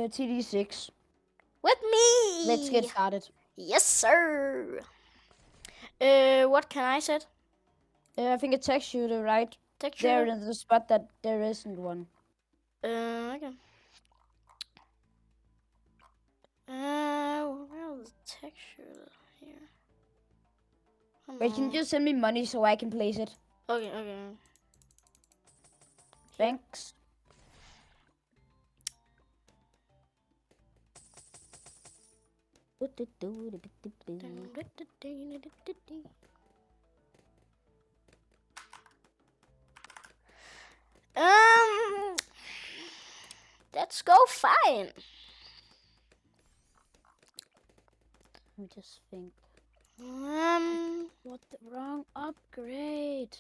TD6. With me. Let's get started. Yes, sir. What can I set? I think it takes you to right Texture. there in the spot that there isn't one. Okay. Where's the texture here? Wait, can you just send me money so I can place it? Okay. Thanks. Let's go fine. Let me just think. What the wrong upgrade?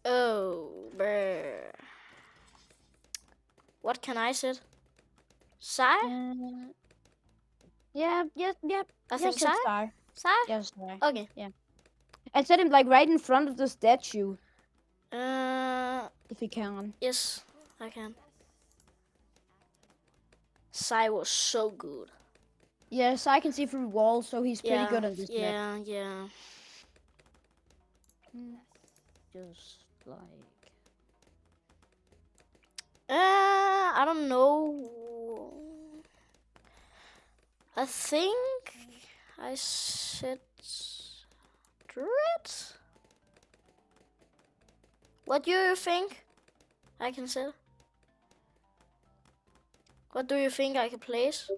Oh, bruh. What can I set? Sai? Yeah. I think Sai? Sai. Sai? Yes, Sai. Okay. Yeah. And set him like right in front of the statue. If he can. Yes, I can. Sai was so good. Yes, I can see through walls, so he's pretty good on this map. Yeah. Just like... I don't know. I think I said Dread. What do you think I can set? What do you think I can place?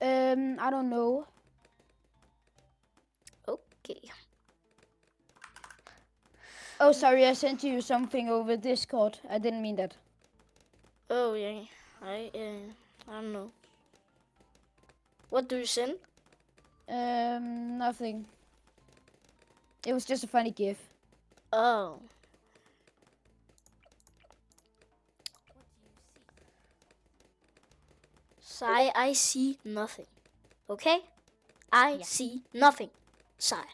I don't know. Okay. Oh, sorry, I sent you something over Discord. I didn't mean that. Oh yeah, I don't know. What do you send? Nothing. It was just a funny gif. Oh. Sai, I see nothing. Okay? I see nothing. Sai.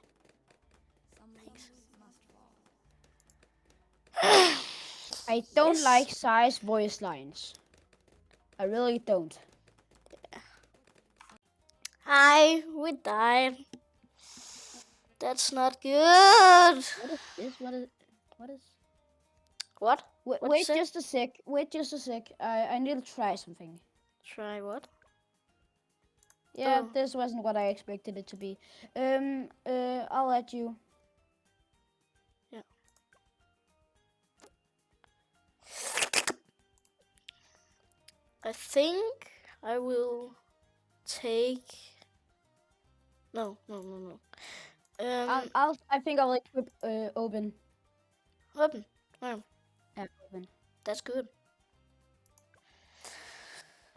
I don't like Sai's voice lines. I really don't. Hi, we died. That's not good. What is this? What is? What? Wait just a sec. Wait just a sec. I need to try something. Try what? Yeah, this wasn't what I expected it to be. I'll let you. Yeah. I think I will take. No. I think I'll equip open. Open. Oh. Yeah, open. That's good.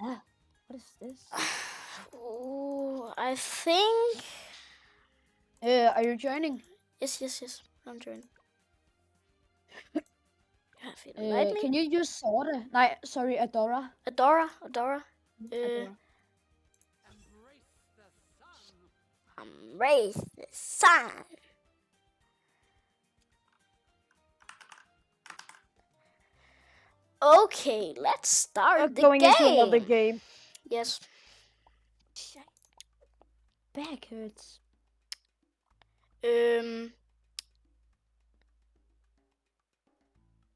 Ah, what is this? Oh, I think. Are you joining? Yes. I'm joining. Can you use Sora? No, sorry, Adora. Adora. Adora. Embrace the sun. Okay, let's start the going game. into another game. Yes. Back hurts.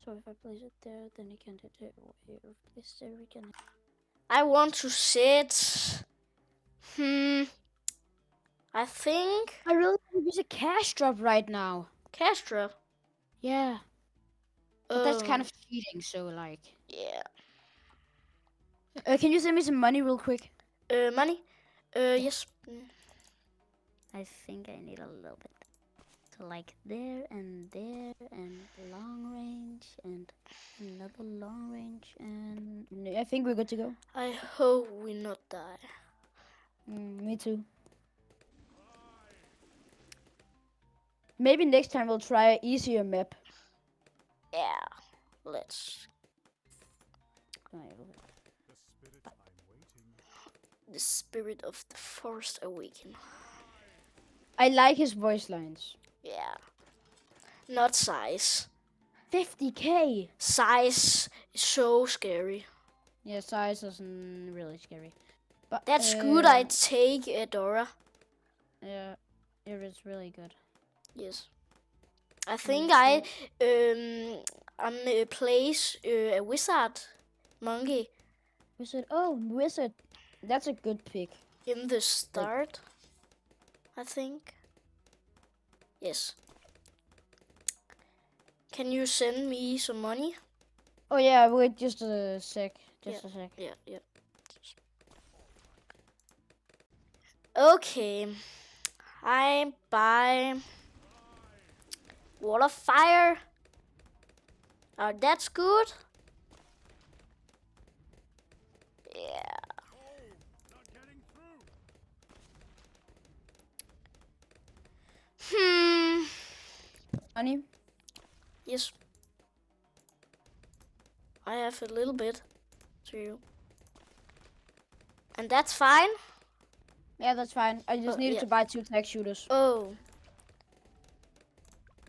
So if I place it there, then it can hit it. If this there, we can. I want to sit. I think I really want to use a cash drop right now. Cash drop. Yeah. But that's kind of cheating. So like. Yeah. Can you send me some money real quick? Money. Yes. I think I need a little bit. So like there and long range and another long range and I think we're good to go. I hope we not die. Me too. Maybe next time we'll try an easier map. Yeah, let's. The spirit of the forest awaken. I like his voice lines. Yeah. Not size. 50k. Size is so scary. Yeah, size isn't really scary. But That's good. I take Dora. Yeah, it is really good. Yes. I think I'm place a wizard monkey Wizard. Oh, wizard. That's a good pick. in the start. I think. Yes. Can you send me some money? Oh yeah, wait just a sec. Just a sec. Yeah. Okay. I buy wall of fire. That's good. Yeah. Money. Yes. I have a little bit to you. And that's fine. Yeah, that's fine. I just needed yeah. to buy 2 tech shooters. Oh.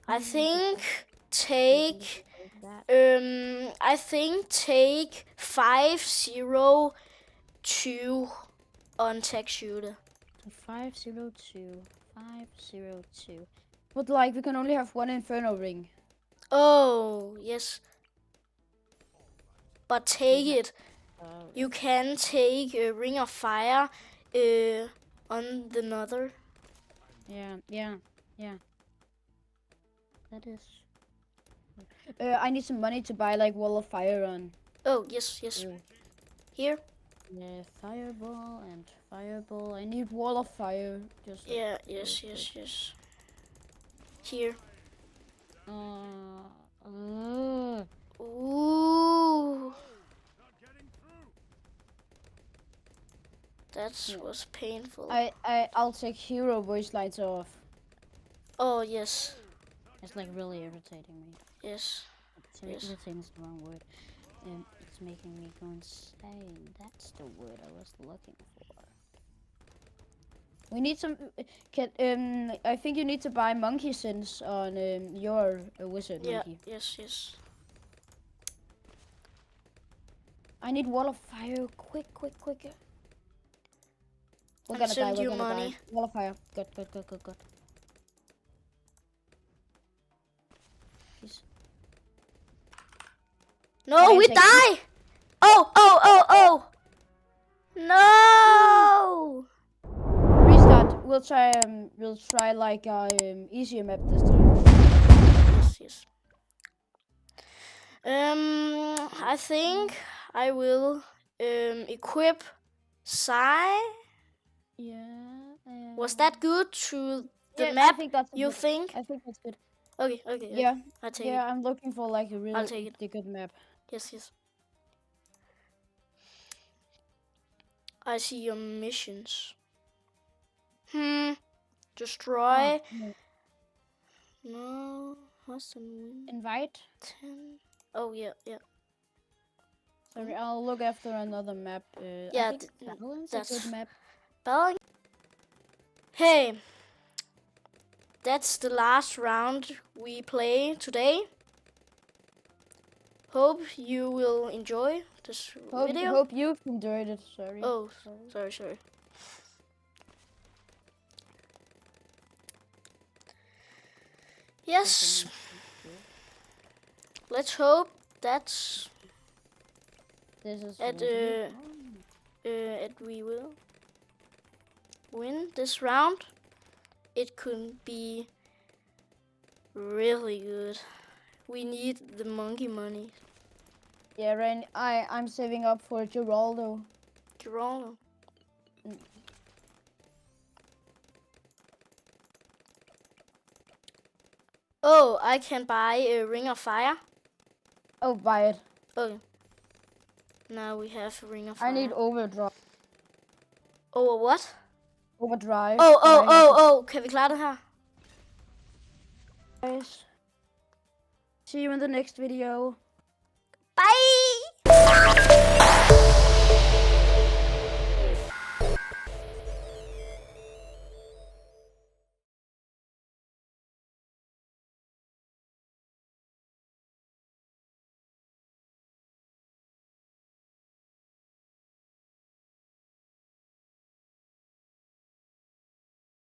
I think take take 502 on tech shooter. 502. 502. But like we can only have 1 inferno ring. Oh, yes. But take it. You can take a ring of fire on the nether. Yeah. That is. I need some money to buy like wall of fire on. Oh, yes. Here. Yeah, fireball and fireball. I need wall of fire. Just. Yeah, yes. Here. Ooh. That was painful. I'll take hero voice lights off. Oh, yes. It's like really irritating me. Yes. Irritating is the wrong word. It's making me go insane. That's the word I was looking for. We need some. I think you need to buy monkey sense on your wizard monkey. Yes. I need wall of fire. Quick. We're gonna send die. you We're gonna money. die. Wall of fire. Good. Please. No, we die! Oh! No! Restart. We'll try like easier map this time. Yes. I think I will equip Psy. Yeah. Was that good to the yeah, map? I think that's you good. think? I think that's good. Okay. Yeah. I'll take it. Yeah, I'm looking for like a I'll take really good map. Yes. I see your missions. Destroy. No. Hustle. Invite. 10. Oh yeah. Sorry, I'll look after another map. Yeah, I think Balance a good map. Balance. Hey, that's the last round we play today. Hope you will enjoy this video. Hope you've enjoyed it. Sorry. Oh, sorry. Yes. Let's hope that's this is that we will win this round. It could be really good. We need the monkey money. Yeah, Rain. I'm saving up for Geraldo. Oh, I can buy a ring of fire. Oh, buy it. Okay. Now we have a ring of fire. I need overdrive. Oh, what? Overdrive. Oh. Kan vi klare det her? Guys. See you in the next video.